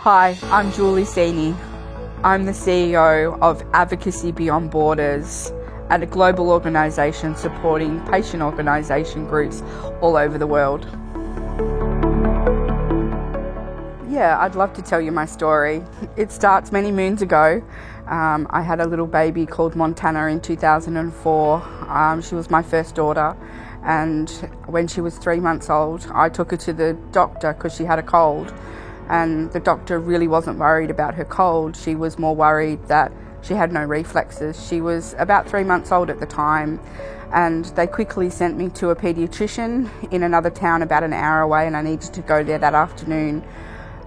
Hi, I'm Julie Sini. I'm the CEO of Advocacy Beyond Borders, at a global organisation supporting patient organisation groups all over the world. Yeah, I'd love to tell you my story. It starts many moons ago. I had a little baby called Montana in 2004. She was my first daughter, and when she was 3 months old, I took her to the doctor because she had a cold. And the doctor really wasn't worried about her cold. She was more worried that she had no reflexes. She was about 3 months old at the time, and they quickly sent me to a paediatrician in another town about an hour away, and I needed to go there that afternoon.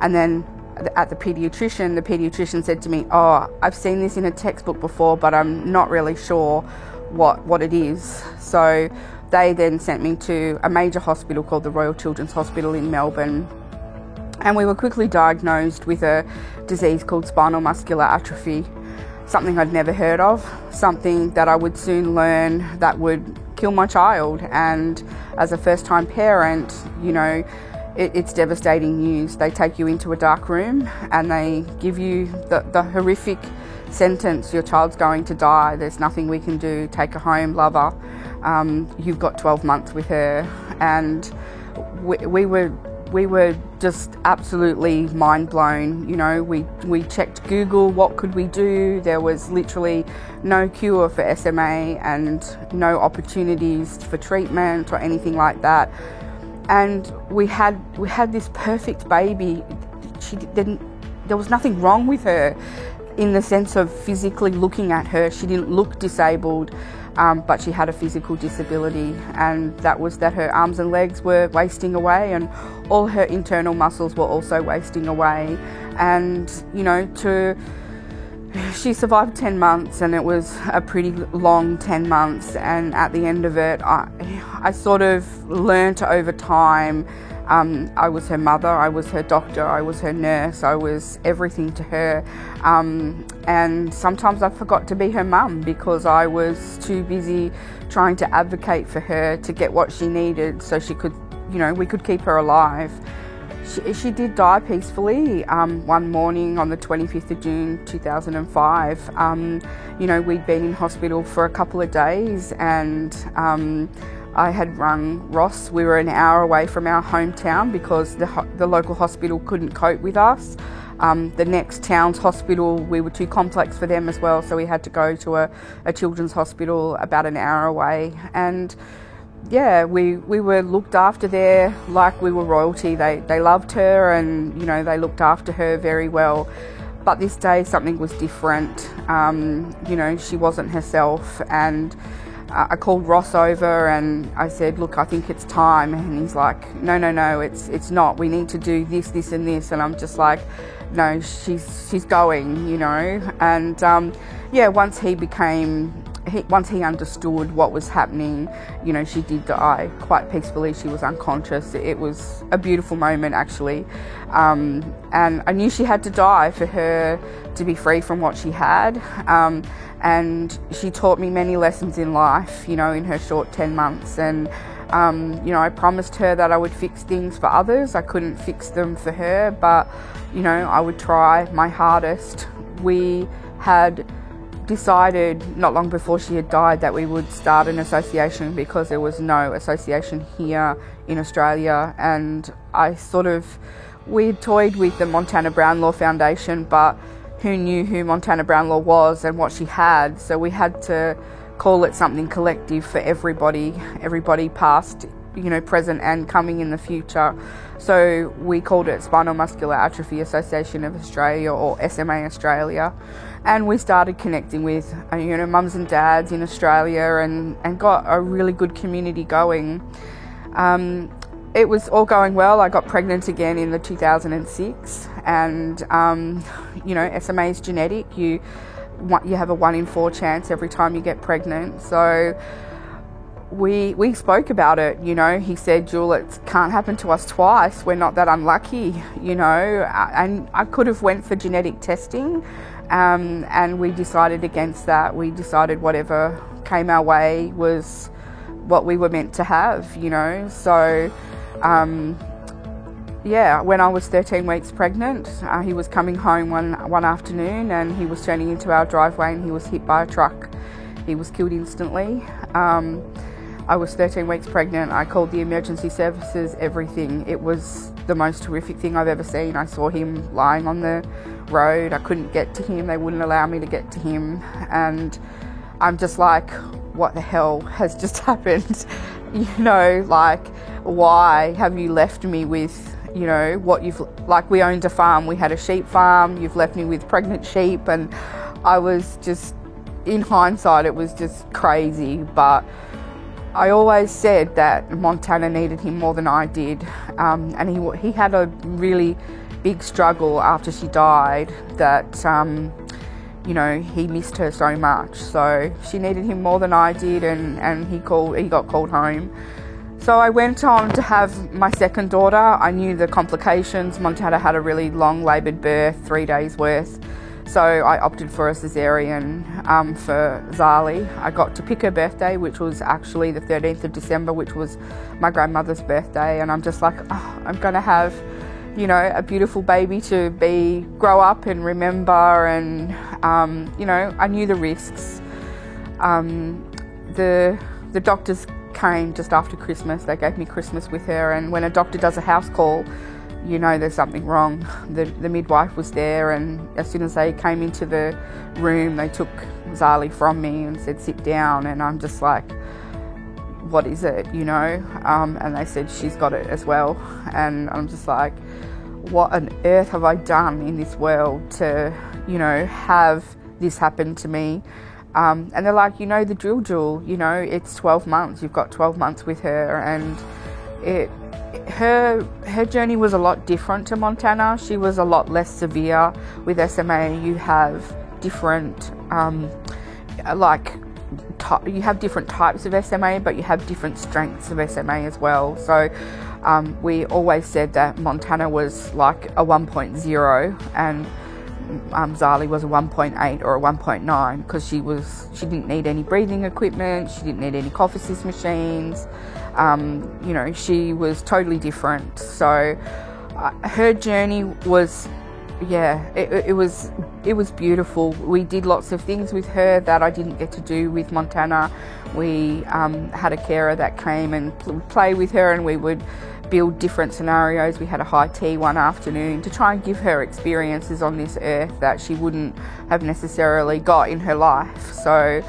And then at the paediatrician said to me, "Oh, I've seen this in a textbook before, but I'm not really sure what it is." So they then sent me to a major hospital called the Royal Children's Hospital in Melbourne. And we were quickly diagnosed with a disease called spinal muscular atrophy, something I'd never heard of, something that I would soon learn that would kill my child. And as a first-time parent, it's devastating news. They take you into a dark room and they give you the horrific sentence: your child's going to die, there's nothing we can do, take her home, love her. You've got 12 months with her. And we were just absolutely mind blown. We checked Google, what could we do? There was literally no cure for SMA and no opportunities for treatment or anything like that. And we had this perfect baby. There was nothing wrong with her in the sense of physically looking at her. She didn't look disabled, but she had a physical disability, and that was that her arms and legs were wasting away, and all her internal muscles were also wasting away. And she survived 10 months, and it was a pretty long 10 months. And at the end of it, I sort of learnt over time. I was her mother, I was her doctor, I was her nurse, I was everything to her. And sometimes I forgot to be her mum because I was too busy trying to advocate for her to get what she needed so she could, we could keep her alive. She did die peacefully one morning on the 25th of June 2005. We'd been in hospital for a couple of days, and I had rung Ross. We were an hour away from our hometown because the local hospital couldn't cope with us. The next town's hospital, we were too complex for them as well, so we had to go to a children's hospital about an hour away. And yeah, we were looked after there like we were royalty. They loved her, and they looked after her very well. But this day something was different. She wasn't herself, and I called Ross over and I said, "Look, I think it's time." And he's like, No, it's not. We need to do this, this and this. And I'm just like, no, she's going, And once he understood what was happening, she did die quite peacefully. She was unconscious. It was a beautiful moment, actually. And I knew she had to die for her to be free from what she had. And she taught me many lessons in life, in her short 10 months. And, I promised her that I would fix things for others. I couldn't fix them for her, but, I would try my hardest. We had decided not long before she had died that we would start an association because there was no association here in Australia. And we had toyed with the Montana Brownlaw Foundation, but who knew who Montana Brownlaw was and what she had? So we had to call it something collective for everybody past, present and coming in the future. So we called it Spinal Muscular Atrophy Association of Australia, or SMA Australia. And we started connecting with, mums and dads in Australia, and got a really good community going. It was all going well. I got pregnant again in the 2006, and SMA is genetic. You have a 1 in 4 chance every time you get pregnant. So we spoke about it. He said, "Jewel, it can't happen to us twice. We're not that unlucky." And I could have went for genetic testing, and we decided against that. We decided whatever came our way was what we were meant to have. So yeah, when I was 13 weeks pregnant, he was coming home one afternoon, and he was turning into our driveway and he was hit by a truck. He was killed instantly. I was 13 weeks pregnant. I called the emergency services, everything. It was the most horrific thing I've ever seen. I saw him lying on the road. I couldn't get to him. They wouldn't allow me to get to him. And I'm just like, what the hell has just happened? You know, like, why have you left me with, you know, what you've, like, we owned a farm. We had a sheep farm. You've left me with pregnant sheep. And I was just, in hindsight, it was just crazy. But I always said that Montana needed him more than I did, and he had a really big struggle after she died that, you know, he missed her so much. So she needed him more than I did, and he got called home. So I went on to have my second daughter. I knew the complications. Montana had a really long laboured birth, 3 days worth. So I opted for a cesarean for Zali. I got to pick her birthday, which was actually the 13th of December, which was my grandmother's birthday. And I'm just like, oh, I'm going to have, you know, a beautiful baby to grow up and remember. And, you know, I knew the risks. The doctors came just after Christmas. They gave me Christmas with her. And when a doctor does a house call, you know there's something wrong. The midwife was there, and as soon as they came into the room, they took Zali from me and said, sit down. And I'm just like, what is it, you know? And they said, she's got it as well. And I'm just like, what on earth have I done in this world to, you know, have this happen to me? And they're like, you know the drill, Jewel, you know, it's 12 months. You've got 12 months with her. And her journey was a lot different to Montana. She was a lot less severe. With SMA, you have different, you have different types of SMA, but you have different strengths of SMA as well. So we always said that Montana was like a 1.0 and Zali was a 1.8 or a 1.9, because she didn't need any breathing equipment, she didn't need any cough assist machines. You know, she was totally different. So her journey was, yeah, it was beautiful. We did lots of things with her that I didn't get to do with Montana. We had a carer that came and play with her, and we would build different scenarios. We had a high tea one afternoon to try and give her experiences on this earth that she wouldn't have necessarily got in her life. So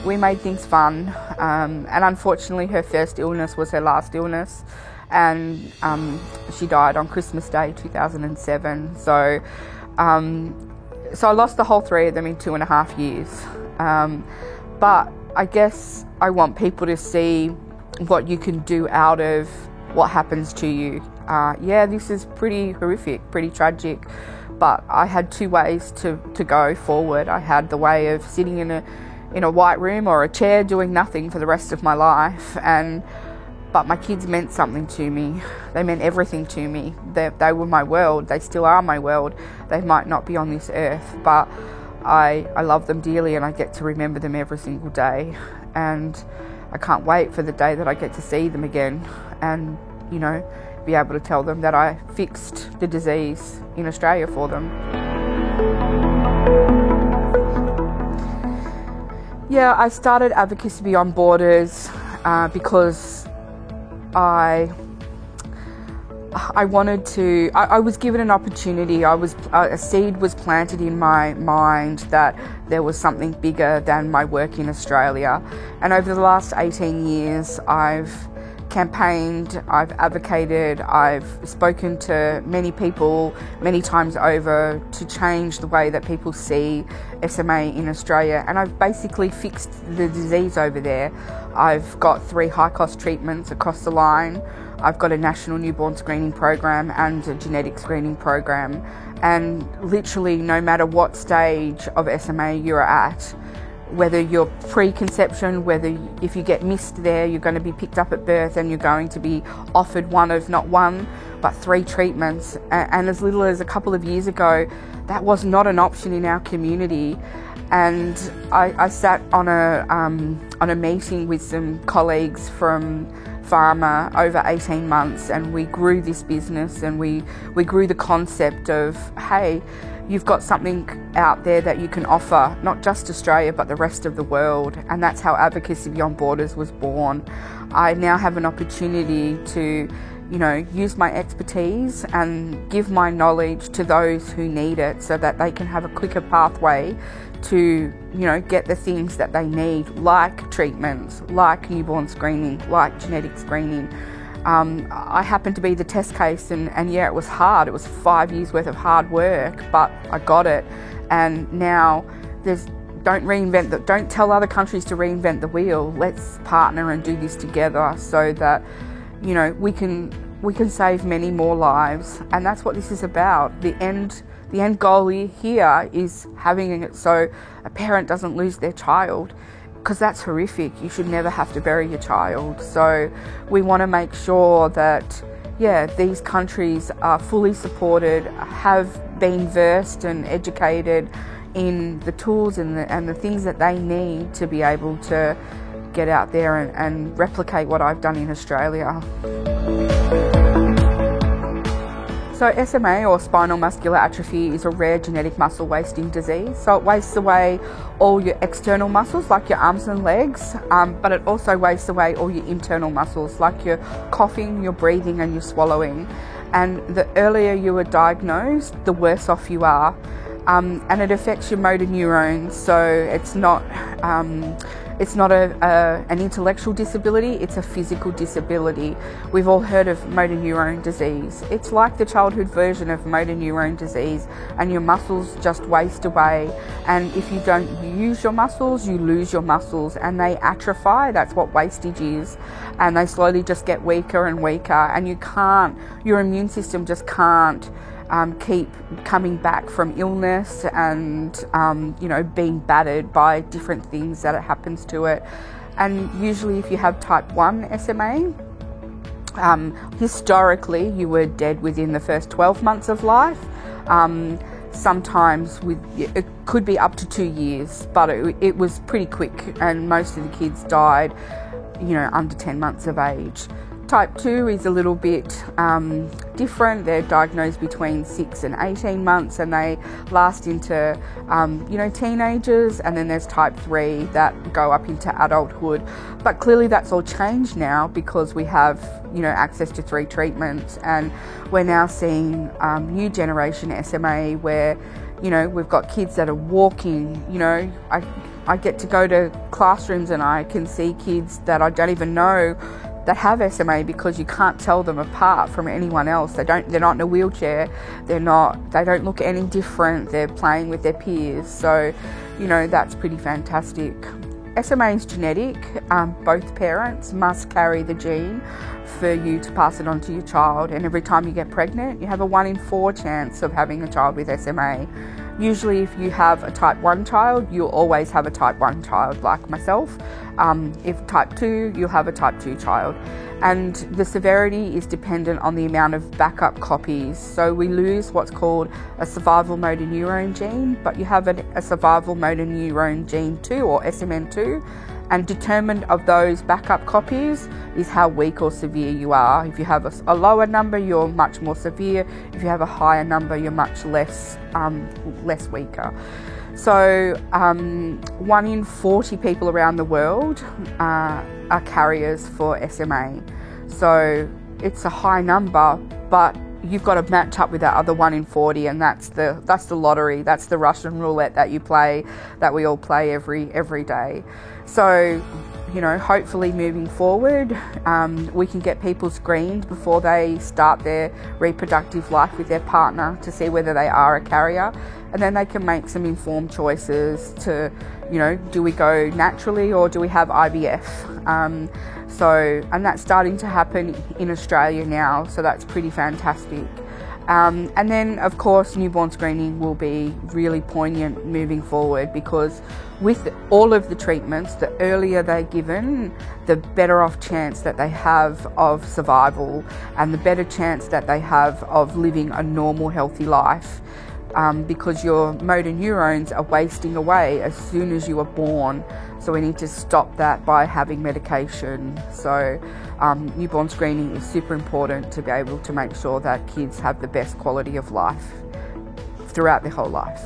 we made things fun, and unfortunately her first illness was her last illness, and she died on Christmas Day 2007. So I lost the whole three of them in 2.5 years. But I guess I want people to see what you can do out of what happens to you. Yeah, this is pretty horrific, pretty tragic, but I had two ways to go forward. I had the way of sitting in a white room or a chair doing nothing for the rest of my life, but my kids meant something to me. They meant everything to me. They were my world. They still are my world. They might not be on this earth, but I love them dearly, and I get to remember them every single day. And I can't wait for the day that I get to see them again and, you know, be able to tell them that I fixed the disease in Australia for them. Yeah, I started Advocacy Beyond Borders because I wanted to, I was given an opportunity. A seed was planted in my mind that there was something bigger than my work in Australia. And over the last 18 years, I've campaigned, I've advocated, I've spoken to many people many times over to change the way that people see SMA in Australia, and I've basically fixed the disease over there. I've got 3 high-cost treatments across the line. I've got a national newborn screening program and a genetic screening program, and literally no matter what stage of SMA you're at, whether you're pre-conception, if you get missed there, you're going to be picked up at birth and you're going to be offered one of not one, but 3 treatments. And as little as a couple of years ago, that was not an option in our community. And I sat on a meeting with some colleagues from farmer over 18 months, and we grew this business, and we grew the concept of, hey, you've got something out there that you can offer, not just Australia, but the rest of the world. And that's how Advocacy Beyond Borders was born. I now have an opportunity to, use my expertise and give my knowledge to those who need it, so that they can have a quicker pathway to, get the things that they need, like treatments, like newborn screening, like genetic screening. I happened to be the test case, and yeah, it was hard. It was 5 years worth of hard work, but I got it. And now don't tell other countries to reinvent the wheel. Let's partner and do this together, so that, we can save many more lives. And that's what this is about. The end goal here is having it so a parent doesn't lose their child, because that's horrific. You should never have to bury your child. So we want to make sure that, these countries are fully supported, have been versed and educated in the tools and the things that they need to be able to get out there and replicate what I've done in Australia. So SMA, or spinal muscular atrophy, is a rare genetic muscle wasting disease. So it wastes away all your external muscles, like your arms and legs, but it also wastes away all your internal muscles, like your coughing, your breathing and your swallowing. And the earlier you are diagnosed, the worse off you are. And it affects your motor neurons, so it's not an intellectual disability, it's a physical disability. We've all heard of motor neurone disease. It's like the childhood version of motor neurone disease, and your muscles just waste away. And if you don't use your muscles, you lose your muscles, and they atrophy. That's what wastage is. And they slowly just get weaker and weaker, and your immune system just can't keep coming back from illness and, being battered by different things that it happens to it. And usually if you have type 1 SMA, historically you were dead within the first 12 months of life. Sometimes it could be up to 2 years, but it was pretty quick, and most of the kids died, under 10 months of age. Type 2 is a little bit different. They're diagnosed between 6 and 18 months, and they last into, teenagers. And then there's type 3 that go up into adulthood. But clearly that's all changed now, because we have, access to 3 treatments, and we're now seeing new generation SMA where, we've got kids that are walking. I get to go to classrooms and I can see kids that I don't even know that have SMA, because you can't tell them apart from anyone else. They're not in a wheelchair. They don't look any different. They're playing with their peers. So, that's pretty fantastic. SMA is genetic. Both parents must carry the gene for you to pass it on to your child. And every time you get pregnant, you have a 1 in 4 chance of having a child with SMA. Usually if you have a type 1 child, you'll always have a type 1 child, like myself. If type 2, you'll have a type 2 child. And the severity is dependent on the amount of backup copies. So we lose what's called a survival motor neurone gene, but you have a survival motor neurone gene 2, or SMN2. And determined of those backup copies is how weak or severe you are. If you have a lower number, you're much more severe. If you have a higher number, you're much less weaker. So 1 in 40 people around the world are carriers for SMA. So it's a high number, but you've got to match up with that other 1 in 40, and that's the lottery. That's the Russian roulette that you play, that we all play every day. So, hopefully moving forward, we can get people screened before they start their reproductive life with their partner to see whether they are a carrier, and then they can make some informed choices to, do we go naturally or do we have IVF? And that's starting to happen in Australia now, so that's pretty fantastic. And then, of course, newborn screening will be really poignant moving forward, because with all of the treatments, the earlier they're given, the better off chance that they have of survival, and the better chance that they have of living a normal, healthy life. because your motor neurons are wasting away as soon as you are born. So we need to stop that by having medication. So newborn screening is super important to be able to make sure that kids have the best quality of life throughout their whole life.